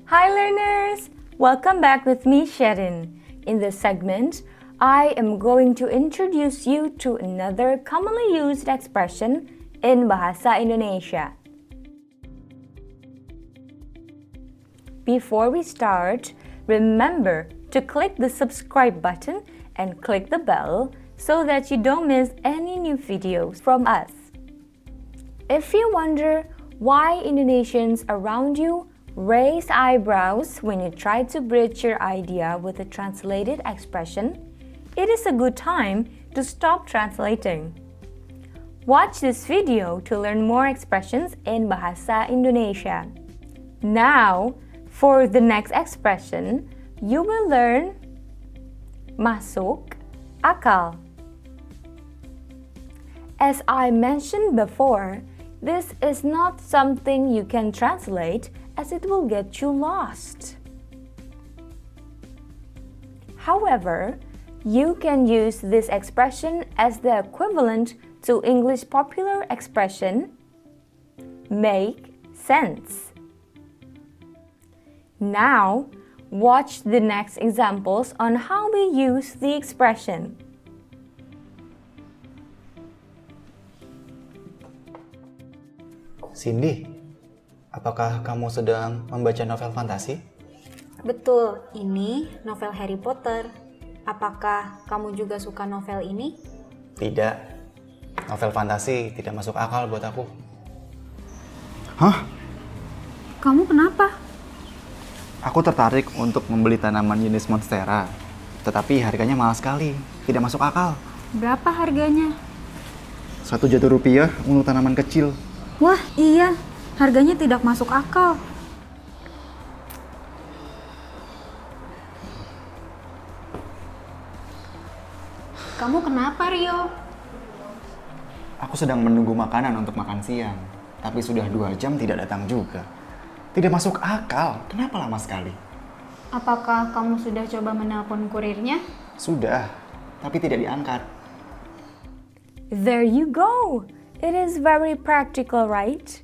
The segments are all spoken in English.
Hi learners! Welcome back with me, Sherin. In this segment, I am going to introduce you to another commonly used expression in Bahasa Indonesia. Before we start, remember to click the subscribe button and click the bell so that you don't miss any new videos from us. If you wonder why Indonesians around you raise eyebrows when you try to bridge your idea with a translated expression, it is a good time to stop translating. Watch this video to learn more expressions in Bahasa Indonesia. Now, for the next expression, you will learn Masuk Akal. As I mentioned before, this is not something you can translate as it will get you lost. However, you can use this expression as the equivalent to English popular expression, make sense. Now, watch the next examples on how we use the expression. Cindy, apakah kamu sedang membaca novel fantasi? Betul, ini novel Harry Potter. Apakah kamu juga suka novel ini? Tidak, novel fantasi tidak masuk akal buat aku. Hah? Kamu kenapa? Aku tertarik untuk membeli tanaman jenis monstera, tetapi harganya mahal sekali, tidak masuk akal. Berapa harganya? Rp1 juta untuk tanaman kecil. Wah, iya. Harganya tidak masuk akal. Kamu kenapa, Rio? Aku sedang menunggu makanan untuk makan siang, tapi sudah 2 jam tidak datang juga. Tidak masuk akal, kenapa lama sekali? Apakah kamu sudah coba menelpon kurirnya? Sudah, tapi tidak diangkat. There you go! It is very practical, right?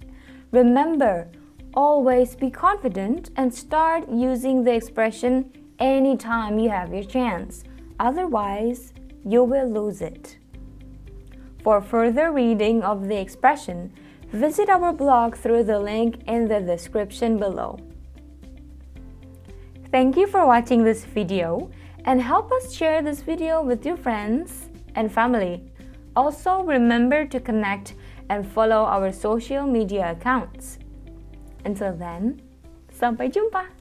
Remember, always be confident and start using the expression anytime you have your chance. Otherwise, you will lose it. For further reading of the expression, visit our blog through the link in the description below. Thank you for watching this video and help us share this video with your friends and family. Also, remember to connect and follow our social media accounts. Until then, sampai jumpa!